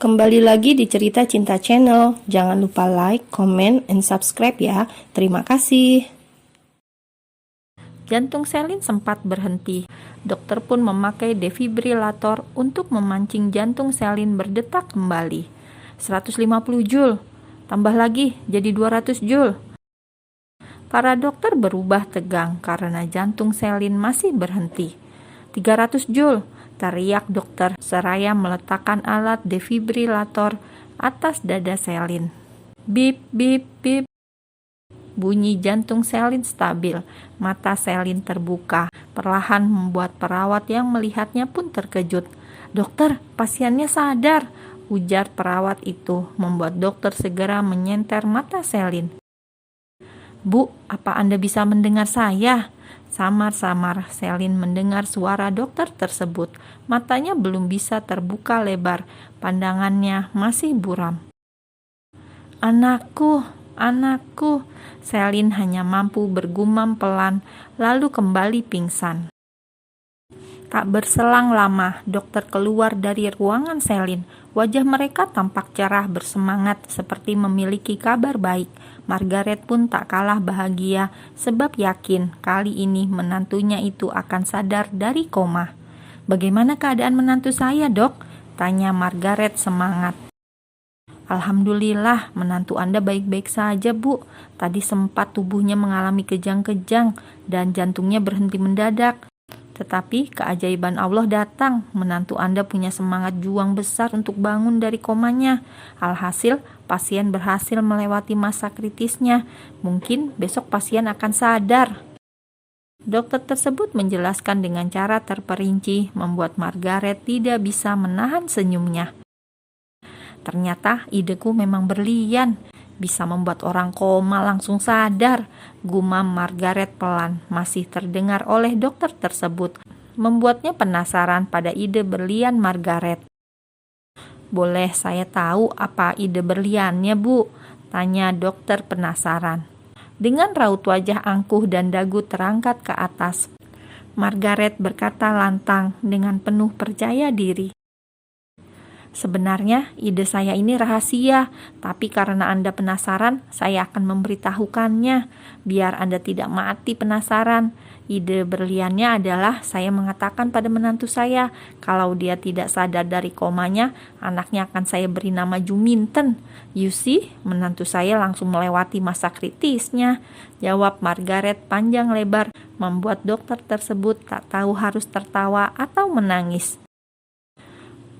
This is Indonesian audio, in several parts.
Kembali lagi di Cerita Cinta Channel. Jangan lupa like, comment, and subscribe ya. Terima kasih. Jantung Selin sempat berhenti. Dokter pun memakai defibrilator untuk memancing jantung Selin berdetak kembali. 150 jul. Tambah lagi jadi 200 jul. Para dokter berubah tegang karena jantung Selin masih berhenti. 300 jul, teriak dokter seraya meletakkan alat defibrilator atas dada Selin. Bip, bip, bip. Bunyi jantung Selin stabil, mata Selin terbuka, perlahan membuat perawat yang melihatnya pun terkejut. "Dokter, pasiennya sadar," ujar perawat itu, membuat dokter segera menyenter mata Selin. "Bu, apa Anda bisa mendengar saya?" Samar-samar Selin mendengar suara dokter tersebut. Matanya belum bisa terbuka lebar, pandangannya masih buram. "Anakku, anakku," Selin hanya mampu bergumam pelan, lalu kembali pingsan. Tak berselang lama, dokter keluar dari ruangan Selin. Wajah mereka tampak cerah bersemangat seperti memiliki kabar baik. Margaret pun tak kalah bahagia sebab yakin kali ini menantunya itu akan sadar dari koma. "Bagaimana keadaan menantu saya, Dok?" tanya Margaret semangat. "Alhamdulillah, menantu Anda baik-baik saja, Bu. Tadi sempat tubuhnya mengalami kejang-kejang dan jantungnya berhenti mendadak. Tetapi keajaiban Allah datang, menantu Anda punya semangat juang besar untuk bangun dari komanya. Alhasil, pasien berhasil melewati masa kritisnya. Mungkin besok pasien akan sadar." Dokter tersebut menjelaskan dengan cara terperinci, membuat Margaret tidak bisa menahan senyumnya. "Ternyata ideku memang berlian, bisa membuat orang koma langsung sadar," gumam Margaret pelan, masih terdengar oleh dokter tersebut, membuatnya penasaran pada ide berlian Margaret. "Boleh saya tahu apa ide berliannya, Bu?" tanya dokter penasaran. Dengan raut wajah angkuh dan dagu terangkat ke atas, Margaret berkata lantang dengan penuh percaya diri. "Sebenarnya ide saya ini rahasia, tapi karena Anda penasaran, saya akan memberitahukannya, biar Anda tidak mati penasaran. Ide berliannya adalah saya mengatakan pada menantu saya, kalau dia tidak sadar dari komanya, anaknya akan saya beri nama Juminten. You see, menantu saya langsung melewati masa kritisnya," jawab Margaret panjang lebar, membuat dokter tersebut tak tahu harus tertawa atau menangis.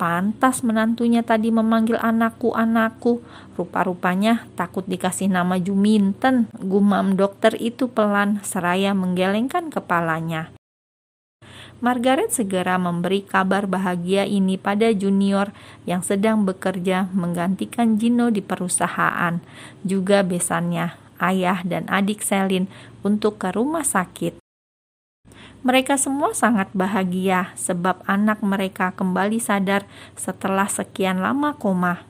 "Pantas menantunya tadi memanggil anakku, anakku. Rupa-rupanya takut dikasih nama Juminten," gumam dokter itu pelan seraya menggelengkan kepalanya. Margaret segera memberi kabar bahagia ini pada junior yang sedang bekerja menggantikan Gino di perusahaan, juga besannya, ayah dan adik Selin, untuk ke rumah sakit. Mereka semua sangat bahagia sebab anak mereka kembali sadar setelah sekian lama koma.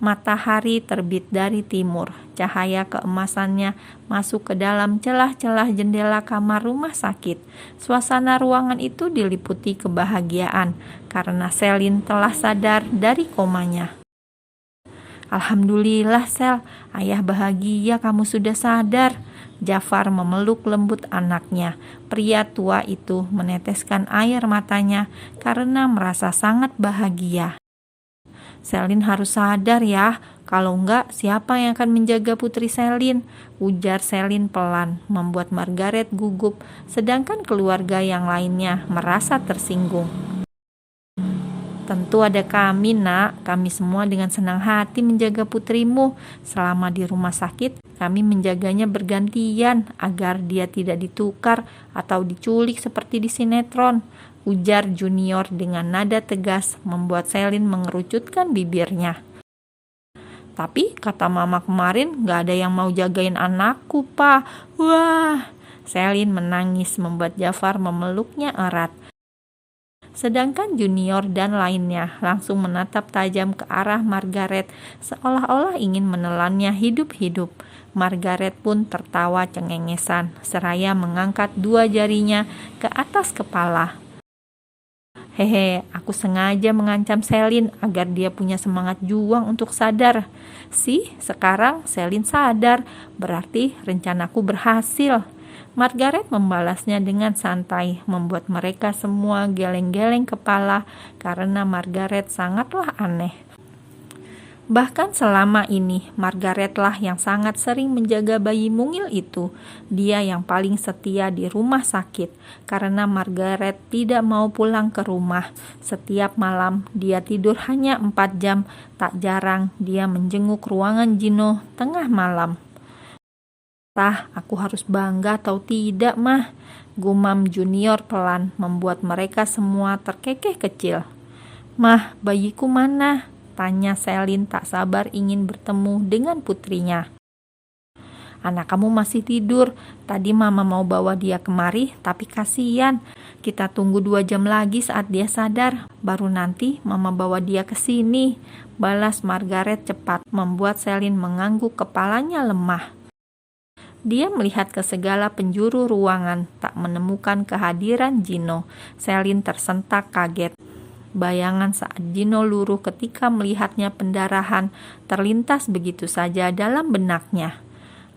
Matahari terbit dari timur. Cahaya keemasannya masuk ke dalam celah-celah jendela kamar rumah sakit. Suasana ruangan itu diliputi kebahagiaan karena Selin telah sadar dari komanya. "Alhamdulillah, Sel, ayah bahagia kamu sudah sadar." Jafar memeluk lembut anaknya. Pria tua itu meneteskan air matanya karena merasa sangat bahagia. "Selin harus sadar ya, kalau enggak siapa yang akan menjaga putri Selin?" ujar Selin pelan, membuat Margaret gugup, sedangkan keluarga yang lainnya merasa tersinggung. "Tentu ada kami, Nak. Kami semua dengan senang hati menjaga putrimu. Selama di rumah sakit, kami menjaganya bergantian agar dia tidak ditukar atau diculik seperti di sinetron," ujar junior dengan nada tegas, membuat Selin mengerucutkan bibirnya. "Tapi kata mama kemarin gak ada yang mau jagain anakku, Pa." Wah, Selin menangis, membuat Jafar memeluknya erat. Sedangkan junior dan lainnya langsung menatap tajam ke arah Margaret seolah-olah ingin menelannya hidup-hidup. Margaret pun tertawa cengengesan seraya mengangkat dua jarinya ke atas kepala. Hehe, aku sengaja mengancam Selin agar dia punya semangat juang untuk sadar. Sekarang Selin sadar, berarti rencanaku berhasil. Margaret membalasnya dengan santai, membuat mereka semua geleng-geleng kepala karena Margaret sangatlah aneh. Bahkan selama ini, Margaretlah yang sangat sering menjaga bayi mungil itu. Dia yang paling setia di rumah sakit, karena Margaret tidak mau pulang ke rumah. Setiap malam, dia tidur hanya 4 jam. Tak jarang, dia menjenguk ruangan Gino tengah malam. "Tah, aku harus bangga atau tidak, Mah?" gumam Junior pelan, membuat mereka semua terkekeh kecil. "Mah, bayiku mana?" tanya Selin tak sabar ingin bertemu dengan putrinya. "Anak kamu masih tidur. Tadi Mama mau bawa dia kemari, tapi kasihan. Kita tunggu 2 jam lagi saat dia sadar. Baru nanti Mama bawa dia ke sini," balas Margaret cepat, membuat Selin mengangguk kepalanya lemah. Dia melihat ke segala penjuru ruangan, tak menemukan kehadiran Gino. Selin tersentak kaget. Bayangan saat Gino luruh ketika melihatnya pendarahan terlintas begitu saja dalam benaknya.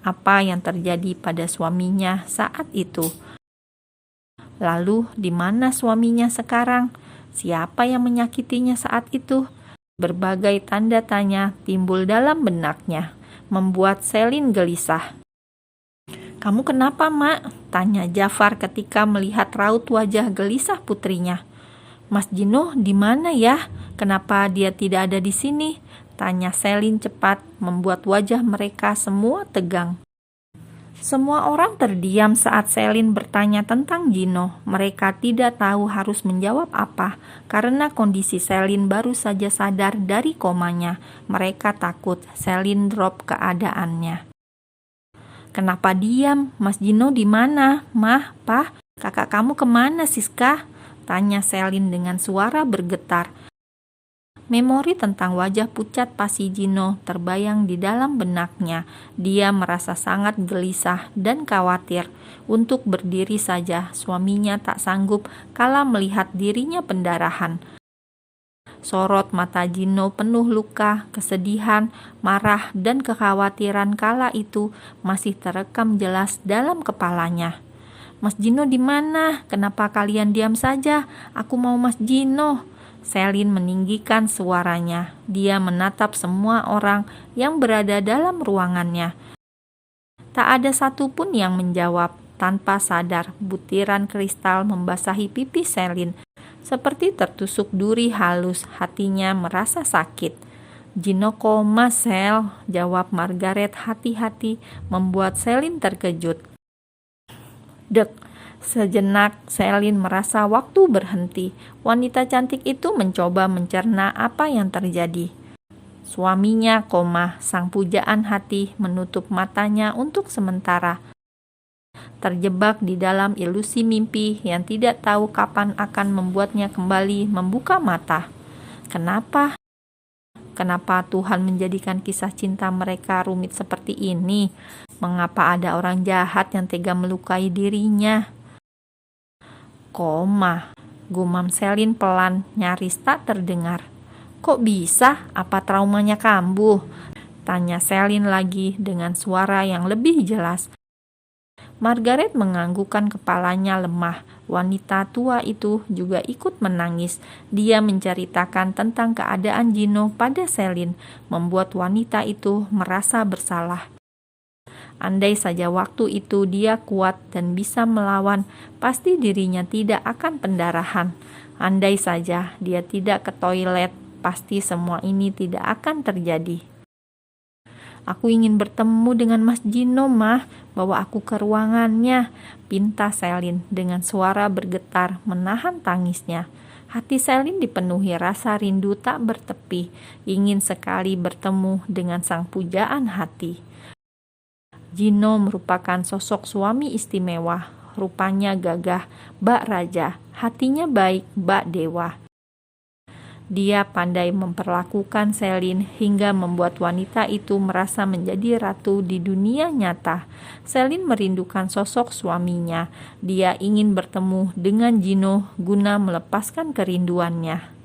Apa yang terjadi pada suaminya saat itu? Lalu di mana suaminya sekarang? Siapa yang menyakitinya saat itu? Berbagai tanda tanya timbul dalam benaknya, membuat Selin gelisah. "Kamu kenapa, Mak?" tanya Jafar ketika melihat raut wajah gelisah putrinya. "Mas Gino di mana ya? Kenapa dia tidak ada di sini?" tanya Selin cepat, membuat wajah mereka semua tegang. Semua orang terdiam saat Selin bertanya tentang Gino. Mereka tidak tahu harus menjawab apa, karena kondisi Selin baru saja sadar dari komanya. Mereka takut Selin drop keadaannya. "Kenapa diam? Mas Gino di mana? Mah, Pah, kakak kamu kemana, Siska?" tanya Selin dengan suara bergetar. Memori tentang wajah pucat pasi Gino terbayang di dalam benaknya. Dia merasa sangat gelisah dan khawatir. Untuk berdiri saja, suaminya tak sanggup kala melihat dirinya pendarahan. Sorot mata Gino penuh luka, kesedihan, marah, dan kekhawatiran kala itu masih terekam jelas dalam kepalanya. "Mas Gino di mana? Kenapa kalian diam saja? Aku mau Mas Gino." Selin meninggikan suaranya. Dia menatap semua orang yang berada dalam ruangannya. Tak ada satupun yang menjawab. Tanpa sadar, butiran kristal membasahi pipi Selin. Seperti tertusuk duri halus, hatinya merasa sakit. "Gino koma, Sel," jawab Margaret hati-hati, membuat Selin terkejut. Dek, sejenak Selin merasa waktu berhenti. Wanita cantik itu mencoba mencerna apa yang terjadi. Suaminya koma, sang pujaan hati menutup matanya untuk sementara. Terjebak di dalam ilusi mimpi yang tidak tahu kapan akan membuatnya kembali membuka mata. Kenapa? Kenapa Tuhan menjadikan kisah cinta mereka rumit seperti ini? Mengapa ada orang jahat yang tega melukai dirinya? "Koma," gumam Selin pelan, nyaris tak terdengar. "Kok bisa? Apa traumanya kambuh?" tanya Selin lagi dengan suara yang lebih jelas. Margaret menganggukkan kepalanya lemah. Wanita tua itu juga ikut menangis. Dia menceritakan tentang keadaan Gino pada Selin, membuat wanita itu merasa bersalah. Andai saja waktu itu dia kuat dan bisa melawan, pasti dirinya tidak akan pendarahan. Andai saja dia tidak ke toilet, pasti semua ini tidak akan terjadi. "Aku ingin bertemu dengan Mas Gino, Mah. Bawa aku ke ruangannya," pinta Selin dengan suara bergetar menahan tangisnya. Hati Selin dipenuhi rasa rindu tak bertepi, ingin sekali bertemu dengan sang pujaan hati. Gino merupakan sosok suami istimewa, rupanya gagah, bak raja, hatinya baik, bak dewa. Dia pandai memperlakukan Selin hingga membuat wanita itu merasa menjadi ratu di dunia nyata. Selin merindukan sosok suaminya. Dia ingin bertemu dengan Gino guna melepaskan kerinduannya.